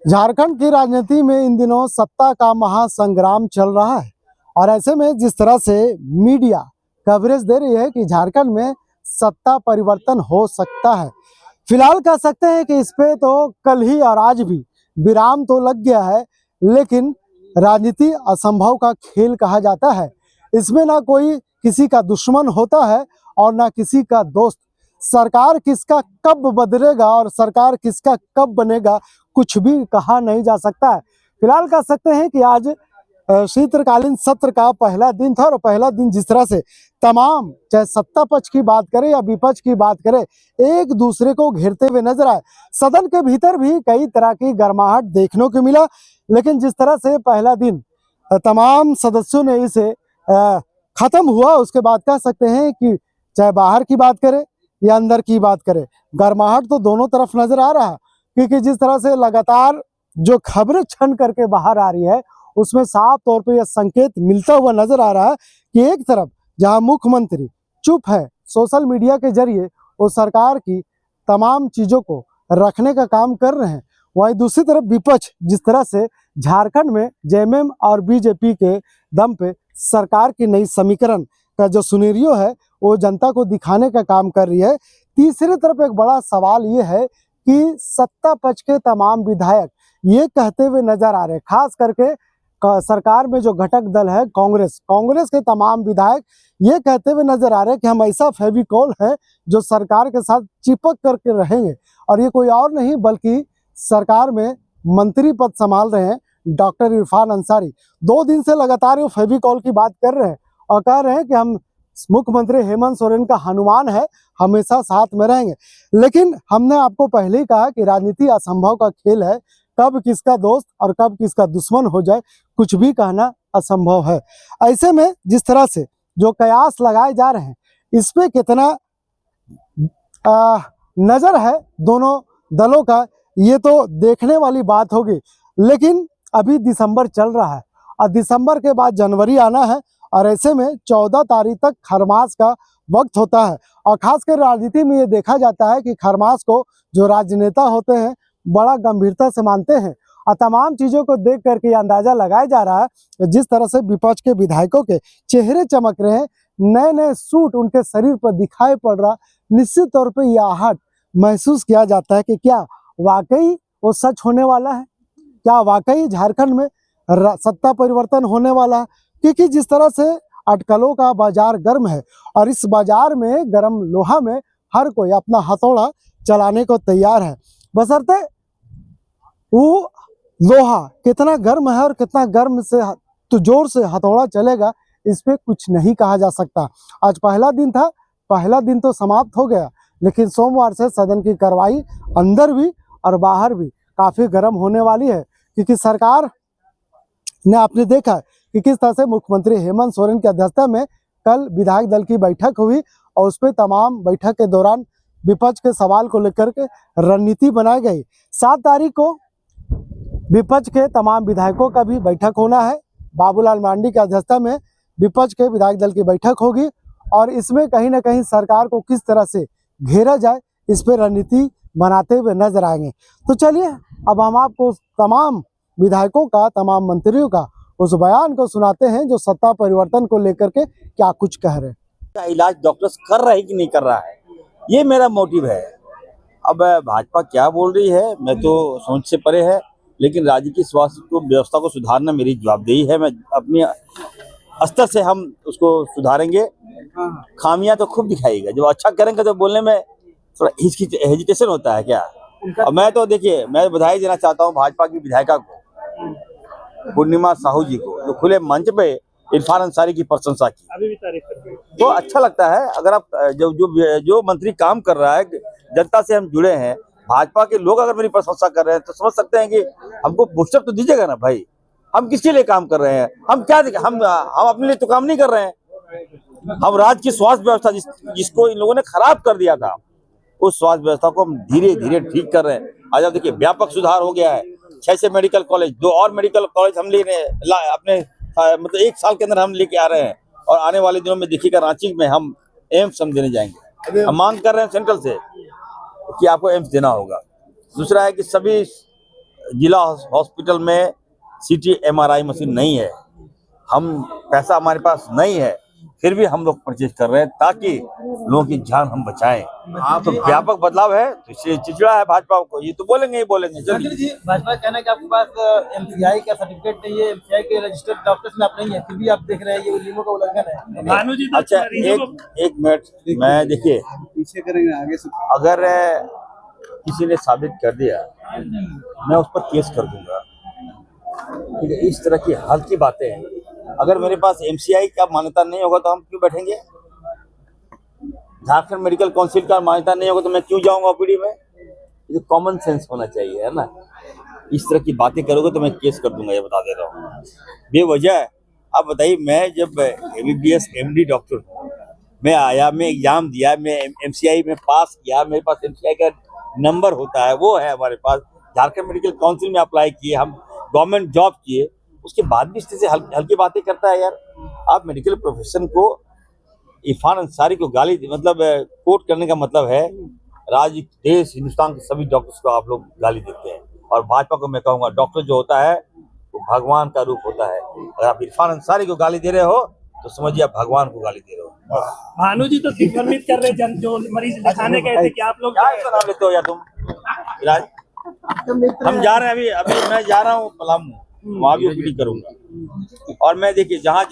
झारखंड की राजनीति में इन दिनों सत्ता का महासंग्राम चल रहा है और ऐसे में जिस तरह से मीडिया कवरेज दे रही है कि झारखंड में सत्ता परिवर्तन हो सकता है। फिलहाल कह सकते हैं कि इस पे तो कल ही और आज भी विराम तो लग गया है, लेकिन राजनीति असंभव का खेल कहा जाता है। इसमें ना कोई किसी का दुश्मन होता है और ना किसी का दोस्त। सरकार किसका कब बदलेगा और सरकार किसका कब बनेगा कुछ भी कहा नहीं जा सकता है। फिलहाल कह सकते हैं कि आज शीतकालीन सत्र का पहला दिन था और पहला दिन जिस तरह से तमाम चाहे सत्ता पक्ष की बात करें या विपक्ष की बात करें एक दूसरे को घेरते हुए नजर आए। सदन के भीतर भी कई तरह की गर्माहट देखने को मिला, लेकिन जिस तरह से पहला दिन तमाम सदस्यों ने इसे खत्म हुआ, उसके बाद कह सकते हैं कि चाहे बाहर की बात करें या अंदर की बात करें, गर्माहट तो दोनों तरफ नजर आ रहा है। क्योंकि जिस तरह से लगातार जो खबरें छन करके बाहर आ रही है उसमें साफ तौर पे यह संकेत मिलता हुआ नजर आ रहा है कि एक तरफ जहां मुख्यमंत्री चुप है, सोशल मीडिया के जरिए वो सरकार की तमाम चीजों को रखने का काम कर रहे हैं, वहीं दूसरी तरफ विपक्ष जिस तरह से झारखंड में जेएमएम और बीजेपी के दम पे सरकार की नई समीकरण का जो सुनेरियो है वो जनता को दिखाने का काम कर रही है। तीसरी तरफ एक बड़ा सवाल ये है कि सत्ता पक्ष के तमाम विधायक ये कहते हुए नजर आ रहे हैं, खास करके सरकार में जो घटक दल है कांग्रेस के तमाम विधायक ये कहते हुए नजर आ रहे हैं कि हम ऐसा फेविकॉल है जो सरकार के साथ चिपक करके रहेंगे, और ये कोई और नहीं बल्कि सरकार में मंत्री पद संभाल रहे हैं डॉक्टर इरफान अंसारी। 2 दिन से लगातार वो फेविकॉल की बात कर रहे हैं और कह रहे हैं कि हम मुख्यमंत्री हेमंत सोरेन का हनुमान है, हमेशा साथ में रहेंगे। लेकिन हमने आपको पहले ही कहा कि राजनीति असंभव का खेल है, कब किसका दोस्त और कब किसका दुश्मन हो जाए कुछ भी कहना असंभव है। ऐसे में जिस तरह से जो कयास लगाए जा रहे हैं इस पे कितना नजर है दोनों दलों का ये तो देखने वाली बात होगी। लेकिन अभी दिसंबर चल रहा है और दिसंबर के बाद जनवरी आना है और ऐसे में 14 तारीख तक खरमास का वक्त होता है और खासकर राजनीति में ये देखा जाता है कि खरमास को जो राजनेता होते हैं बड़ा गंभीरता से मानते हैं और तमाम चीजों को देख करके अंदाजा लगाया जा रहा है जिस तरह से विपक्ष के विधायकों के चेहरे चमक रहे हैं, नए नए सूट उनके शरीर पर दिखाई पड़ रहा, निश्चित तौर पे यह आहट महसूस किया जाता है कि क्या वाकई वो सच होने वाला है, क्या वाकई झारखंड में सत्ता परिवर्तन होने वाला है। क्योंकि जिस तरह से अटकलों का बाजार गर्म है और इस बाजार में गर्म लोहा में हर कोई अपना हथौड़ा चलाने को तैयार है, बशर्ते वो लोहा कितना गर्म है और कितना गर्म से तो जोर से हथौड़ा चलेगा इस पे कुछ नहीं कहा जा सकता। आज पहला दिन था, पहला दिन तो समाप्त हो गया, लेकिन सोमवार से सदन की कार्रवाई अंदर भी और बाहर भी काफी गर्म होने वाली है। क्योंकि सरकार ने आपने देखा कि किस तरह से मुख्यमंत्री हेमंत सोरेन की अध्यक्षता में कल विधायक दल की बैठक हुई और उस पर तमाम बैठक के दौरान विपक्ष के सवाल को लेकर के रणनीति बनाई गई। 7 तारीख को विपक्ष के तमाम विधायकों का भी बैठक होना है, बाबूलाल मांडी की अध्यक्षता में विपक्ष के विधायक दल की बैठक होगी और इसमें कहीं ना कहीं सरकार को किस तरह से घेरा जाए इस पर रणनीति बनाते हुए नजर आएंगे। तो चलिए अब हम आपको तमाम विधायकों का, तमाम मंत्रियों का उस बयान को सुनाते हैं जो सत्ता परिवर्तन को लेकर के क्या कुछ कह रहे हैं। इलाज डॉक्टर्स कर रहा है कि नहीं कर रहा है, ये मेरा मोटिव है। अब भाजपा क्या बोल रही है मैं तो सोच से परे है, लेकिन राज्य की स्वास्थ्य व्यवस्था को सुधारना मेरी जवाबदेही है। मैं अपनी स्तर से हम उसको सुधारेंगे। खामियां तो खूब दिखाएगा, जब अच्छा करेंगे तो बोलने में थोड़ा हेजिटेशन होता है क्या। और मैं तो देखिए, मैं बधाई देना चाहता हूँ भाजपा की विधायिका को, पूर्णिमा साहू जी को, जो खुले मंच पे इरफान अंसारी की प्रशंसा की। अभी भी तारीफ करते हैं तो अच्छा लगता है। अगर आप जो मंत्री काम कर रहा है, जनता से हम जुड़े हैं, भाजपा के लोग अगर मेरी प्रशंसा कर रहे हैं तो समझ सकते हैं कि हमको बूस्टअप तो दीजिएगा ना भाई। हम किसके लिए काम कर रहे हैं, हम क्या हम अपने लिए तो काम नहीं कर रहे हैं। हम राज्य की स्वास्थ्य व्यवस्था जिसको इन लोगों ने खराब कर दिया था, उस स्वास्थ्य व्यवस्था को हम धीरे धीरे ठीक कर रहे हैं। आज आप देखिए व्यापक सुधार हो गया है। 6 से मेडिकल कॉलेज, 2 और मेडिकल कॉलेज हम अपने मतलब 1 साल के अंदर हम लेके आ रहे हैं और आने वाले दिनों में देखिएगा रांची में हम एम्स हम देने जाएंगे। हम मांग कर रहे हैं सेंट्रल से कि आपको एम्स देना होगा। दूसरा है कि सभी जिला हॉस्पिटल में सीटी MRI मशीन नहीं है, हम पैसा हमारे पास नहीं है, फिर भी हम लोग परचेज कर रहे हैं ताकि लोगों की जान हम बचाएं। तो व्यापक बदलाव है, तो इससे चिड़चिड़ा है भाजपा को, ये तो बोलेंगे ही बोलेंगे। चलिए जी, भाजपा का कहना है कि आपके पास MCI का सर्टिफिकेट नहीं है, MCI के रजिस्टर्ड डॉक्टर्स में आप नहीं है, फिर भी आप देख रहे हैं ये नियमों का उल्लंघन है। भानु जी तो अच्छा, एक मिनट, मैं देखिए, पीछे करेंगे आगे से। अगर किसी ने साबित कर दिया, मैं उस पर केस कर दूंगा। ठीक है, इस तरह की हल्की बातें हैं। अगर मेरे पास MCI का मान्यता नहीं होगा तो हम क्यों बैठेंगे? झारखंड मेडिकल काउंसिल का मान्यता नहीं होगा तो मैं क्यों जाऊंगा OPD में? ये कॉमन सेंस होना चाहिए, है ना? इस तरह की बातें करोगे तो मैं केस कर दूंगा, ये बता दे रहा हूँ बेवजह। आप बताइए, मैं जब MBBS MD डॉक्टर हूँ, मैं आया, मैं एग्जाम दिया, मैं MCI में पास किया, मेरे पास MCI का नंबर होता है, वो है हमारे पास। झारखंड मेडिकल काउंसिल में अप्लाई किए, हम गवर्नमेंट जॉब किए, उसके बाद भी इस तरह से हल्की बातें करता है यार। आप मेडिकल प्रोफेशन को, इरफान अंसारी को गाली, मतलब कोट करने का मतलब है देश हिंदुस्तान के सभी डॉक्टर्स को आप लोग गाली देते हैं। और भाजपा को मैं कहूँगा, डॉक्टर जो होता है वो भगवान का रूप होता है। अगर आप इरफान अंसारी को गाली दे रहे हो तो समझिए आप भगवान को गाली दे रहे हो। भानु जी तो दिग्भ्रमित कर रहे जन जो मरीज दिखाने गए थे कि आप लोग क्या ऐसा नाम लेते हो यार तुम? इलाज हम जा रहे हैं, अभी मैं जा रहा हूँ पलामू, वहाँ भी OPD करूंगा। और मैं देखिए, जहाँ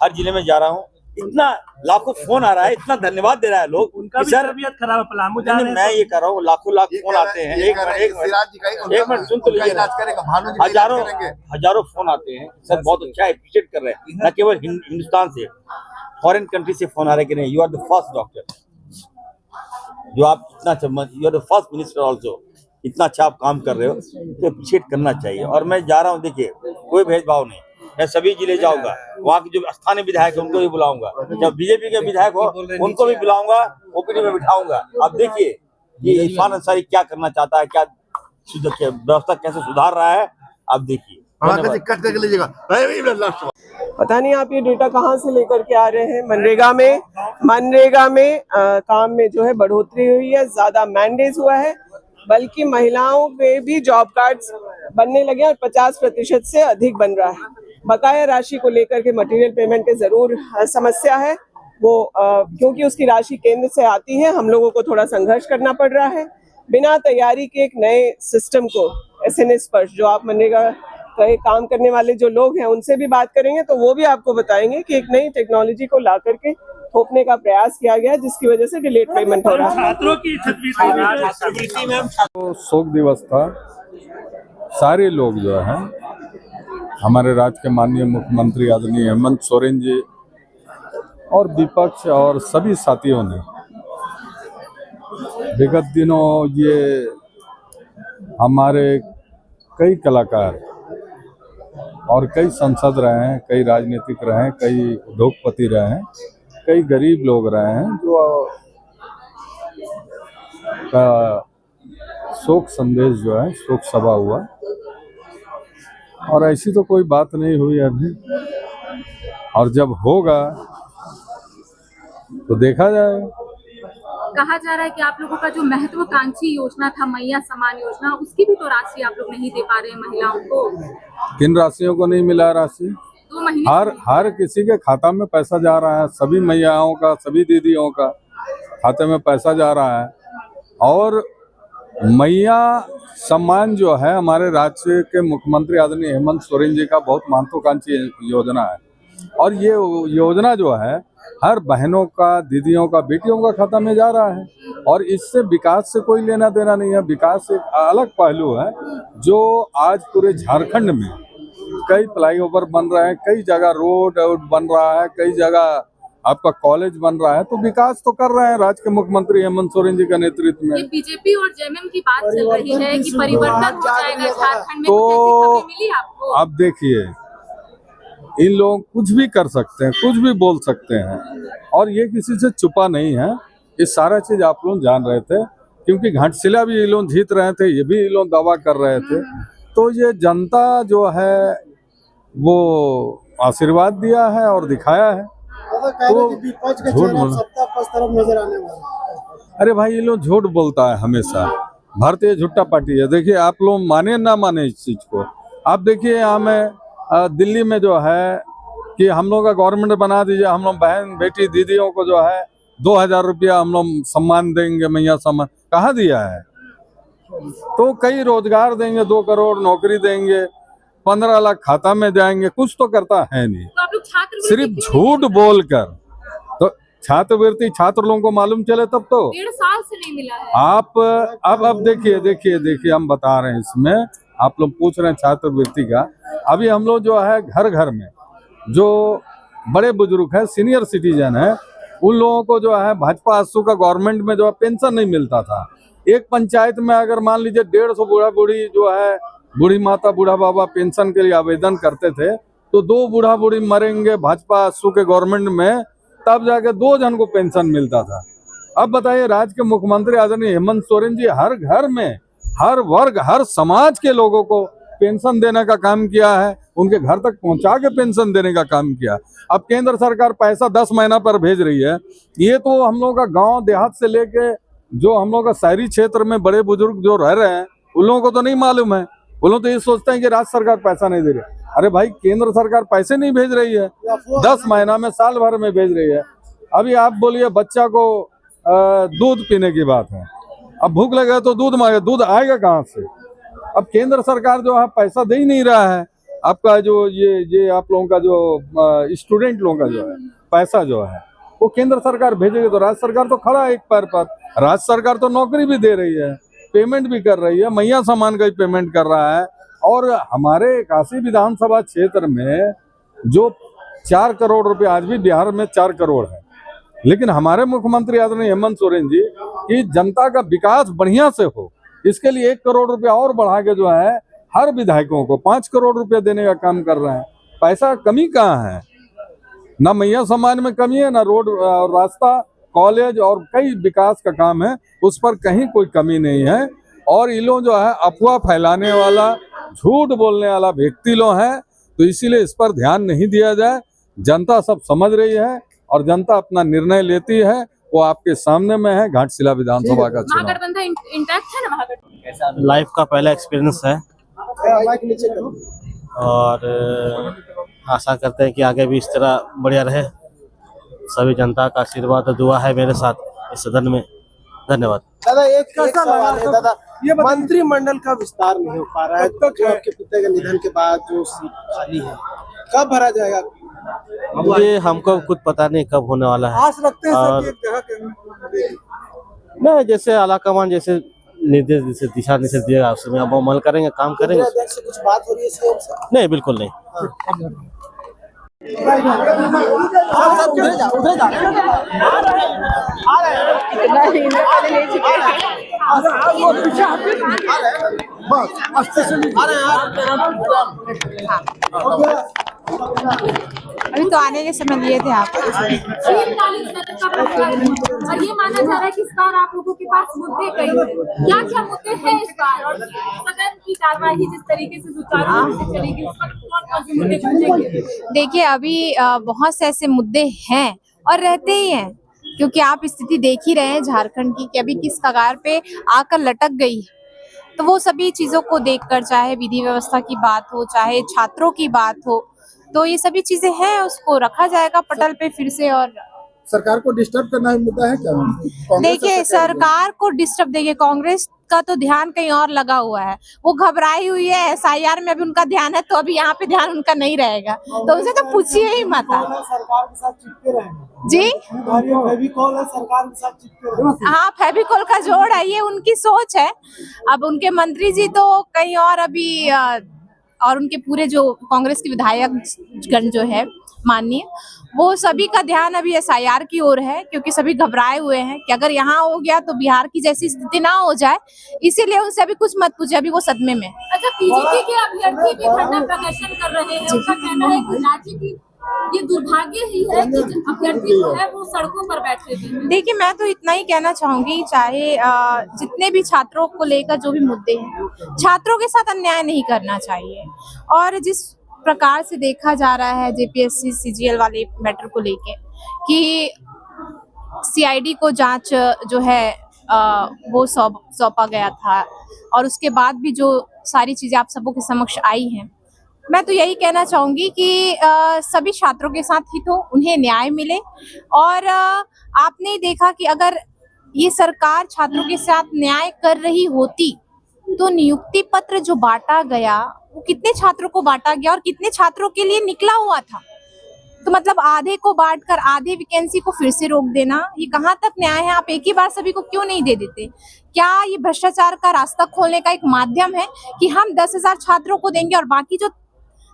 हर जिले में जा रहा हूँ, इतना लाखों फोन आ रहा है, इतना धन्यवाद दे रहा है लोग। उनका भी तबीयत खराब है, पलामू जा रहे हैं। मैं ये कर रहा हूँ, लाखों फोन आते हैं। एक मिनट सुन तो लीजिए, हजारों फोन आते हैं। सर बहुत अच्छा अप्रिशिएट कर रहे हैं, न केवल हिंदुस्तान से, फॉरेन कंट्री से फोन आ रहे हैं कि नहीं, you are the first doctor, जो आप इतना, you are the first minister also, इतना अच्छा आप काम कर रहे हो, तो अप्रिशिएट करना चाहिए। और मैं जा रहा हूँ, देखिए कोई भेदभाव नहीं, मैं सभी जिले जाऊंगा, वहाँ के जो स्थानीय विधायक है उनको भी बुलाऊंगा, जब BJP के विधायक हो उनको भी बुलाऊंगा, OPD में बिठाऊंगा। आप देखिए कि इरफान अंसारी क्या करना चाहता है, क्या व्यवस्था कैसे सुधार रहा है, आप देखिए। पता नहीं आप ये डेटा कहाँ से लेकर के आ रहे हैं। मनरेगा में काम में जो है बढ़ोतरी हुई है, ज्यादा मैंडेज हुआ है, बल्कि महिलाओं पे भी जॉब कार्ड्स बनने लगे और 50% से अधिक बन रहा है। बकाया राशि को लेकर के मटेरियल पेमेंट की जरूर समस्या है, वो क्योंकि उसकी राशि केंद्र से आती है, हम लोगों को थोड़ा संघर्ष करना पड़ रहा है। बिना तैयारी के एक नए सिस्टम को SNS पर, जो आप मनरेगा का काम करने वाले जो लोग हैं उनसे भी बात करेंगे तो वो भी आपको बताएंगे कि एक नई टेक्नोलॉजी को ला करके थोपने का प्रयास किया गया है, जिसकी वजह से डिलेट पेमेंट हो रहा है। छात्रों की छात्रवृत्ति में तो शोक दिवस था। सारे लोग जो हैं, हमारे राज्य के माननीय मुख्यमंत्री आदरणीय हेमंत सोरेन जी और विपक्ष और सभी साथियों ने विगत दिनों ये हमारे कई कलाकार और कई सांसद रहे हैं, कई राजनीतिक रहे हैं, कई उद्योगपति रहे हैं, कई गरीब लोग रहे हैं, जो का शोक संदेश जो है, शोक सभा हुआ। और ऐसी तो कोई बात नहीं हुई अभी, और जब होगा तो देखा जाएगा। कहा जा रहा है कि आप लोगों का जो महत्वाकांक्षी योजना था, मैया समान योजना, उसकी भी तो राशि आप लोग नहीं दे पा रहे हैं महिलाओं को। किन राशियों को नहीं मिला राशि? 2 महीने हर किसी के खाता में पैसा जा रहा है, सभी मैयाओं का, सभी दीदियों का खाते में पैसा जा रहा है। और मैया सम्मान जो है, हमारे राज्य के मुख्यमंत्री आदरणीय हेमंत सोरेन जी का बहुत महत्वाकांक्षी योजना है। और ये योजना जो है हर बहनों का, दीदियों का, बेटियों का खाता में जा रहा है। और इससे विकास से कोई लेना देना नहीं है। विकास एक अलग पहलू है, जो आज पूरे झारखंड में कई फ्लाईओवर बन रहे हैं, कई जगह रोड बन रहा है, कई जगह आपका कॉलेज बन रहा है। तो विकास तो कर रहे हैं राज्य के मुख्यमंत्री हेमंत सोरेन जी के नेतृत्व में। ये BJP और JMM की बात चल रही है कि परिवर्तन हो जाएगा झारखंड में, तो कुछ ऐसी खबरें मिली आपको? अब देखिए, इन लोग कुछ भी कर सकते हैं, कुछ भी बोल सकते हैं, और ये किसी से छुपा नहीं है। ये सारा चीज आप लोग जान रहे थे, क्योंकि घाटशिला भी ये लोग जीत रहे थे, ये भी ये लोग दावा कर रहे थे। तो ये जनता जो है वो आशीर्वाद दिया है और दिखाया है। तो झूठ बोल, सत्ता पक्ष तरफ नजर आने वाला। अरे भाई, ये लोग झूठ बोलता है हमेशा। भारतीय झुट्टा पार्टी है। देखिए आप लोग माने ना माने इस चीज को, आप देखिए यहाँ में दिल्ली में जो है कि हम लोग का गवर्नमेंट बना दीजिए, हम लोग बहन बेटी दीदियों को जो है 2000 रुपया हम लोग सम्मान देंगे, मैया सम्मान कहाँ दिया है? तो कई रोजगार देंगे, 2 करोड़ नौकरी देंगे, 15 लाख खाता में जाएंगे, कुछ तो करता है नहीं, तो आप लोग छात्रवृत्ति सिर्फ क्यों नहीं झूठ बोलकर। तो छात्रवृत्ति छात्र लोगों को मालूम चले तब तो। 1.5 साल से नहीं मिला है। आप अब देखिए हम बता रहे हैं, इसमें आप लोग पूछ रहे हैं छात्रवृत्ति का। अभी हम लोग जो है घर घर में जो बड़े बुजुर्ग हैं, सीनियर सिटीजन है, उन लोगों को जो है भाजपा आसू का गवर्नमेंट में जो है पेंशन नहीं मिलता था। एक पंचायत में अगर मान लीजिए 150 बूढ़ा बूढ़ी जो है, बूढ़ी माता बूढ़ा बाबा पेंशन के लिए आवेदन करते थे, तो 2 बूढ़ा बूढ़ी मरेंगे भाजपा आसू के गवर्नमेंट में, तब जाके 2 जन को पेंशन मिलता था। अब बताइए राज्य के मुख्यमंत्री आदरणीय हेमंत सोरेन जी हर घर में, हर वर्ग, हर समाज के लोगों को पेंशन देने का काम किया है, उनके घर तक पहुंचा के पेंशन देने का काम किया। अब केंद्र सरकार पैसा 10 महीना पर भेज रही है। ये तो हम लोग का गांव देहात से लेके जो हम लोग का शहरी क्षेत्र में बड़े बुजुर्ग जो रह रहे हैं, उन लोगों को तो नहीं मालूम है। वो लोग तो ये सोचते हैं कि राज्य सरकार पैसा नहीं दे रही। अरे भाई, केंद्र सरकार पैसे नहीं भेज रही है, 10 महीना में, साल भर में भेज रही है। अभी आप बोलिए बच्चा को दूध पीने की बात है, अब भूख लगे तो दूध मांगे, दूध आएगा कहाँ से? अब केंद्र सरकार जो है पैसा दे ही नहीं रहा है। आपका जो ये आप लोगों का जो स्टूडेंट लोगों का जो है पैसा जो है वो केंद्र सरकार भेजेगी, तो राज्य सरकार तो खड़ा है एक पैर पर। राज्य सरकार तो नौकरी भी दे रही है, पेमेंट भी कर रही है, मैया सामान का ही पेमेंट कर रहा है। और हमारे काशी विधानसभा क्षेत्र में जो 4 करोड़ रुपए, आज भी बिहार में 4 करोड़ है, लेकिन हमारे मुख्यमंत्री आदरणीय हेमंत सोरेन जी की जनता का विकास बढ़िया से हो, इसके लिए 1 करोड़ रुपया और बढ़ा के जो है हर विधायकों को 5 करोड़ रुपया देने का काम कर रहे हैं। पैसा कमी कहाँ है? ना मैया सम्मान में कमी है, ना रोड रास्ता, कॉलेज और कई विकास का काम है, उस पर कहीं कोई कमी नहीं है। और ये लोग जो है अफवाह फैलाने वाला, झूठ बोलने वाला व्यक्ति लोग हैं, तो इसीलिए इस पर ध्यान नहीं दिया जाए। जनता सब समझ रही है और जनता अपना निर्णय लेती है, वो आपके सामने में है। घाटशिला विधानसभा का चुनाव महागठबंधन इंटैक्ट है ना? महागठबंधन लाइफ का पहला एक्सपीरियंस है और आशा करते हैं कि आगे भी इस तरह बढ़िया रहे। सभी जनता का आशीर्वाद और दुआ है मेरे साथ इस सदन में। धन्यवाद। दादा एक सवाल है दादा, ये मंत्रिमंडल का विस्तार नहीं हो पा रहा है, तो जो आपके पिता के निधन के बाद जो सीट खाली है, कब भरा जाएगा? ये हमको कुछ पता नहीं कब होने वाला है। आस रखते हैं और- सर कि एक जगह के नहीं, जैसे आलाकमान जैसे निर्देश, जैसे दिशा निर्देश दिएगा उसमें हम अमल करेंगे, काम करेंगे। अध्यक्ष से कुछ बात हो रही है सीएम से? नहीं, बिल्कुल नहीं। उधर जा अभी तो आने के समय लिए थे आप। शीतकालीन सत्र का प्रस्ताव है और ये माना जा रहा है कि इस बार आप लोगों के पास मुद्दे कई हैं। क्या क्या मुद्दे हैं इस बार, और सदन की कार्यवाही जिस तरीके से सुचारू रूप से चलेगी, उस पर कौन से मुद्दे पूछेंगे? देखिए अभी बहुत से ऐसे मुद्दे हैं और रहते ही हैं, क्योंकि आप स्थिति देख ही रहे हैं झारखंड की कि अभी किस कगार पे आकर लटक गई है। तो वो सभी चीजों को देखकर, चाहे विधि व्यवस्था की बात हो, चाहे छात्रों की बात हो, तो ये सभी चीजें हैं, उसको रखा जाएगा पटल पे फिर से। और सरकार को डिस्टर्ब करना ही मुद्दा है क्या? देखिए सरकार को डिस्टर्ब, देखिए कांग्रेस का तो ध्यान कहीं और लगा हुआ है, वो घबराई हुई है। एसआईआर में अभी उनका ध्यान है, तो अभी यहाँ पे ध्यान उनका नहीं रहेगा, तो उसे तो पूछिए ही मत। सरकार के साथ चिपके रहेंगे जी फेविकॉल है, सरकार के साथ चिपके रहेंगे। हाँ, फेविकॉल का जोड़ है, ये उनकी सोच है। अब उनके मंत्री जी तो कहीं और अभी और उनके पूरे जो कांग्रेस के विधायक गण जो है माननीय, वो सभी का ध्यान अभी एसआईआर की ओर है, क्योंकि सभी घबराए हुए हैं कि अगर यहाँ हो गया तो बिहार की जैसी स्थिति ना हो जाए, इसीलिए उनसे अभी कुछ मत पूछे, अभी वो सदमे में। अच्छा, पीजीटी के अभ्यर्थी भी धरना प्रदर्शन कर रहे हैं। उनका कहना है कि राज्य की ये दुर्भाग्य ही है कि अभ्यर्थी जो है वो सड़कों पर बैठे हुए हैं। देखिए मैं तो इतना ही कहना चाहूंगी, चाहे जितने भी छात्रों को लेकर जो भी मुद्दे हैं, छात्रों के साथ अन्याय नहीं करना चाहिए। और जिस प्रकार से देखा जा रहा है जेपीएससी सीजीएल वाले मैटर को लेके कि सीआईडी को जांच जो है वो सौंपा गया था, और उसके बाद भी जो सारी चीजें आप सबों के समक्ष आई हैं, मैं तो यही कहना चाहूंगी कि सभी छात्रों के साथ हित हो, उन्हें न्याय मिले। और आपने देखा कि अगर ये सरकार छात्रों के साथ न्याय कर रही होती तो नियुक्ति पत्र जो बांटा गया वो कितने छात्रों को बांटा गया और कितने छात्रों के लिए निकला हुआ था। तो मतलब आधे को बांटकर आधे वैकेंसी को फिर से रोक देना, ये कहाँ तक न्याय है? आप एक ही बार सभी को क्यों नहीं दे देते? क्या ये भ्रष्टाचार का रास्ता खोलने का एक माध्यम है कि हम 10,000 छात्रों को देंगे और बाकी जो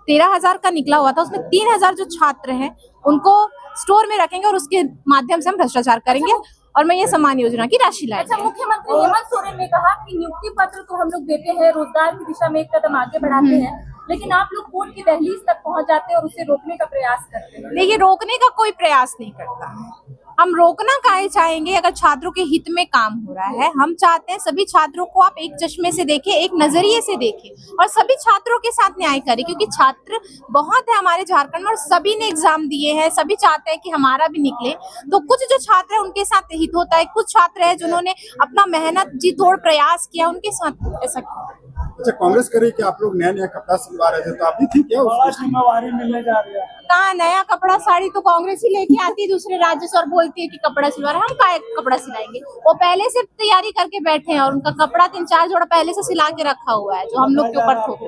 13,000 का निकला हुआ था उसमें 3,000 जो छात्र हैं उनको स्टोर में रखेंगे और उसके माध्यम से हम भ्रष्टाचार करेंगे और मैं ये सम्मान योजना की राशि लाएंगे। अच्छा, मुख्यमंत्री हेमंत सोरेन ने कहा कि नियुक्ति पत्र तो हम लोग देते हैं, रोजगार की दिशा में एक कदम आगे बढ़ाते हैं, लेकिन आप लोग कोर्ट की दहलीज तक पहुंच जाते हैं और उसे रोकने का प्रयास करते हैं। देखिए, रोकने का कोई प्रयास नहीं करता है। हम रोकना काहे चाहेंगे अगर छात्रों के हित में काम हो रहा है? हम चाहते हैं सभी छात्रों को आप एक चश्मे से देखें, एक नजरिए से देखें और सभी छात्रों के साथ न्याय करें, क्योंकि छात्र बहुत है हमारे झारखंड में और सभी ने एग्जाम दिए हैं, सभी चाहते हैं कि हमारा भी निकले। तो कुछ जो छात्र है उनके साथ हित होता है, कुछ छात्र है जिन्होंने अपना मेहनत जी तोड़ प्रयास किया, उनके साथ ऐसा किया। अच्छा, कांग्रेस करे कि आप लोग नया नया कपड़ा सिलवा रहे थे, तो आप भी थी क्या? जिम्मेवारी मिलने जा रही है। कहाँ नया कपड़ा साड़ी तो कांग्रेस ही लेके आती है दूसरे राज्य से और बोलती है कि कपड़ा सिलवा रहे हैं। हम काय कपड़ा सिलाएंगे? वो पहले से तैयारी करके बैठे हैं और उनका कपड़ा 3-4 जोड़ा पहले से सिला के रखा हुआ है जो हम लोग के ऊपर थोप।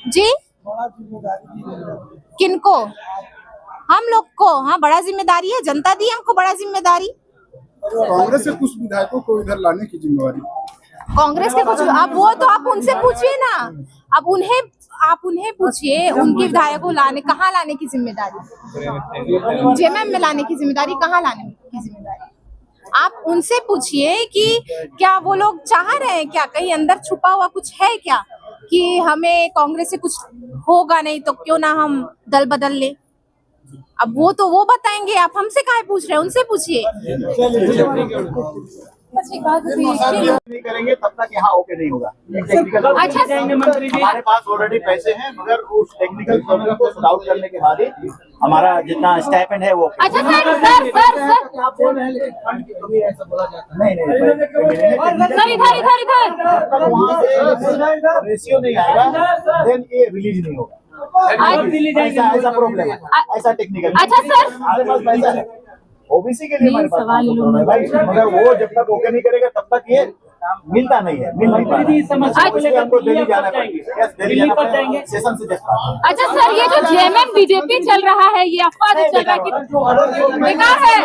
जी किनको? हम लोग को? हाँ, बड़ा जिम्मेदारी है, जनता दी हमको बड़ा जिम्मेदारी। कांग्रेस से कुछ विधायकों को इधर लाने की जिम्मेवारी कांग्रेस के कुछ, अब वो तो आप उनसे पूछिए ना, अब आप उन्हें पूछिए, उनके विधायकों को कहाँ लाने की जिम्मेदारी? जेएमएम में लाने की जिम्मेदारी, कहाँ लाने की जिम्मेदारी? आप उनसे पूछिए कि क्या वो लोग चाह रहे हैं, क्या कहीं अंदर छुपा हुआ कुछ है क्या कि हमें कांग्रेस से कुछ होगा नहीं तो क्यों ना हम दल बदल ले? अब वो तो वो बताएंगे, आप हमसे काहे पूछ रहे हैं? उनसे पूछिए। नहीं करेंगे तब तक यहाँ ओके नहीं होगा। अच्छा, हमारे पास ऑलरेडी पैसे हैं, मगर उस टेक्निकल प्रॉब्लम को सॉल्व आउट करने के बाद ही हमारा जितना स्टाइपेंड है वो। अच्छा सर आप बोल रहे हैं लेकिन फंड की कमी ऐसा बोला जाता है। नहीं इधर रेशियो नहीं आएगा, देन ये रिलीज नहीं होगा। ऐसा प्रॉब्लम है, ऐसा टेक्निकल। अच्छा सर, हमारे पास पैसा है ओबीसी के लिए, हमारे पास भाई, मगर वो जब तक ओके नहीं करेगा तब तक ये मिलता नहीं है, मिल नहीं पाएगा। इसलिए हमको दिल्ली जाना पड़ेगा, दिल्ली जाएंगे सेशन से। अच्छा सर, ये जो जेएमएम बीजेपी चल रहा है, ये अफवाह जो चल रहा है कि बेकार है।